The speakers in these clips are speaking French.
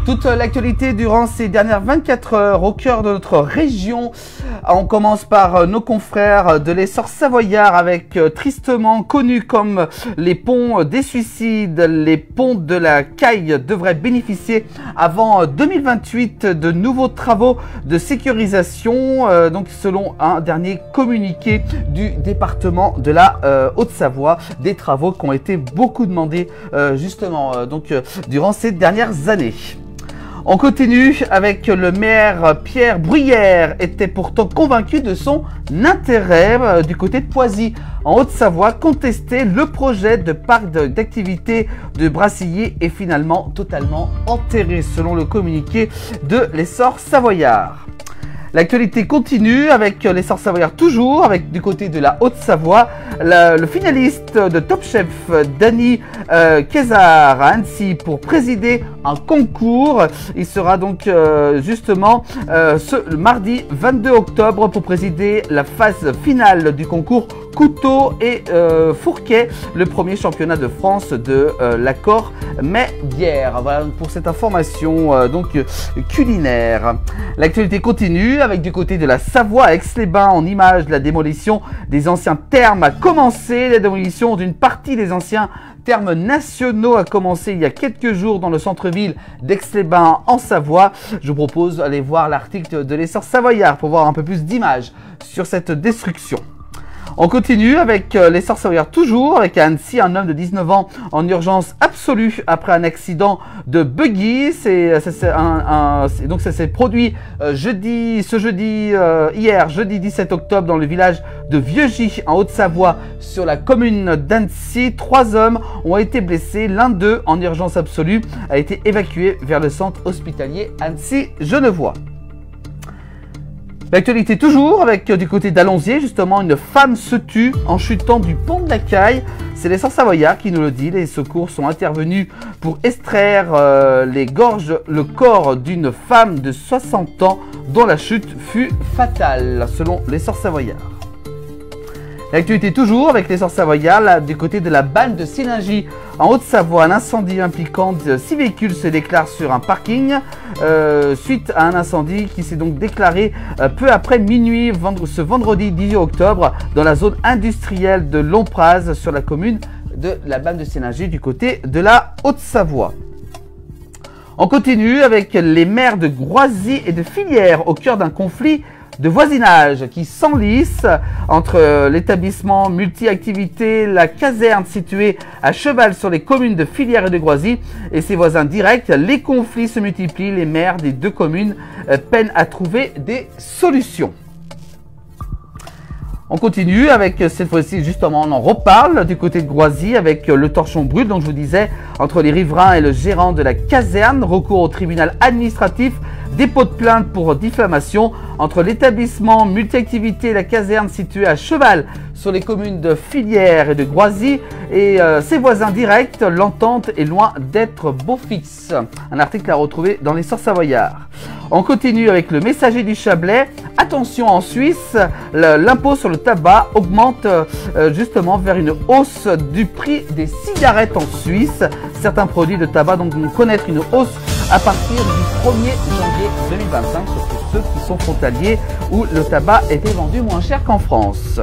Toute l'actualité durant ces dernières 24 heures au cœur de notre région. On commence par nos confrères de l'essor savoyard avec tristement connus comme les ponts des suicides. Les ponts de la Caille devraient bénéficier avant 2028 de nouveaux travaux de sécurisation, donc selon un dernier communiqué du département de la Haute-Savoie. Des travaux qui ont été beaucoup demandés justement durant ces dernières années. On continue avec le maire Pierre Bruyère, était pourtant convaincu de son intérêt du côté de Poisy, en Haute-Savoie. Contester le projet de parc d'activités de Brassilliers est finalement totalement enterré selon le communiqué de l'essor savoyard. L'actualité continue avec l'essor savoyard toujours, avec du côté de la Haute-Savoie, le finaliste de Top Chef, Dany Kézard à Annecy pour présider un concours. Il sera donc le mardi 22 octobre pour présider la phase finale du concours couteau et fourquet, le premier championnat de France de l'accord mais-bière. Voilà pour cette information culinaire. L'actualité continue avec du côté de la Savoie, à Aix-les-Bains, en image de la démolition des anciens thermes a commencé. La démolition d'une partie des anciens thermes nationaux a commencé il y a quelques jours dans le centre-ville d'Aix-les-Bains en Savoie. Je vous propose d'aller voir l'article de l'essor savoyard pour voir un peu plus d'images sur cette destruction. On continue avec l'essor savoyard toujours, avec à Annecy un homme de 19 ans en urgence absolue après un accident de buggy. Donc ça s'est produit hier, jeudi 17 octobre, dans le village de Vieux-Gy en Haute-Savoie, sur la commune d'Annecy. 3 hommes ont été blessés. L'un d'eux, en urgence absolue, a été évacué vers le centre hospitalier Annecy-Genevois. L'actualité toujours avec du côté d'Allonzier, justement, une femme se tue en chutant du pont de la Caille. C'est l'essor savoyard qui nous le dit. Les secours sont intervenus pour extraire le corps d'une femme de 60 ans dont la chute fut fatale, selon l'essor savoyard. L'actualité toujours avec l'essor savoyard, là, du côté de la Banne de Sélingy en Haute-Savoie. Un incendie impliquant 6 véhicules se déclare sur un parking suite à un incendie qui s'est donc déclaré peu après minuit ce vendredi 18 octobre dans la zone industrielle de Lompraz sur la commune de la Banne de Sélingy du côté de la Haute-Savoie. On continue avec les maires de Groisy et de Filières au cœur d'un conflit de voisinage qui s'enlise entre l'établissement multi-activité, la caserne située à cheval sur les communes de Filières et de Groisy et ses voisins directs. Les conflits se multiplient, les maires des deux communes peinent à trouver des solutions. On continue avec cette fois-ci, justement, on en reparle du côté de Groisy avec le torchon brut, donc je vous disais, entre les riverains et le gérant de la caserne, recours au tribunal administratif, dépôt de plainte pour diffamation entre l'établissement multi-activité et la caserne située à cheval sur les communes de Filières et de Groisy et ses voisins directs. L'entente est loin d'être beau fixe. Un article à retrouver dans l'essor savoyard. On continue avec le messager du Chablais. Attention, en Suisse, l'impôt sur le tabac augmente justement vers une hausse du prix des cigarettes en Suisse. Certains produits de tabac donc vont connaître une hausse à partir du 1er janvier 2025, surtout ceux qui sont frontaliers où le tabac était vendu moins cher qu'en France.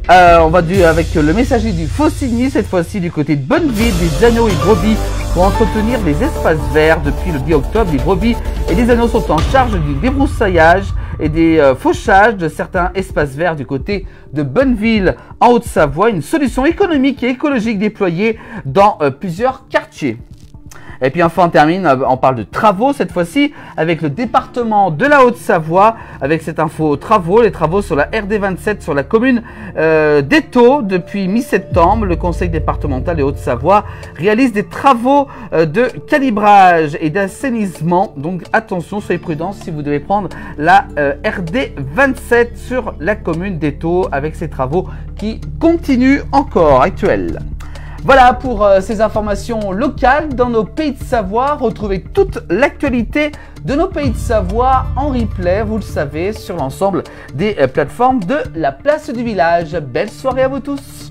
On va avec le messager du Faucigny, cette fois-ci du côté de Bonneville, des agneaux et brebis pour entretenir les espaces verts. Depuis le 10 octobre, les brebis et les agneaux sont en charge du débroussaillage et des fauchages de certains espaces verts du côté de Bonneville en Haute-Savoie. Une solution économique et écologique déployée dans plusieurs quartiers. Et puis enfin on termine, on parle de travaux cette fois-ci avec le département de la Haute-Savoie avec cette info travaux, les travaux sur la RD27 sur la commune d'Étaux. Depuis mi-septembre, le conseil départemental de Haute-Savoie réalise des travaux de calibrage et d'assainissement. Donc attention, soyez prudents si vous devez prendre la RD27 sur la commune d'Étaux avec ces travaux qui continuent encore actuels. Voilà pour ces informations locales dans nos pays de Savoie. Retrouvez toute l'actualité de nos pays de Savoie en replay, vous le savez, sur l'ensemble des plateformes de la place du village. Belle soirée à vous tous!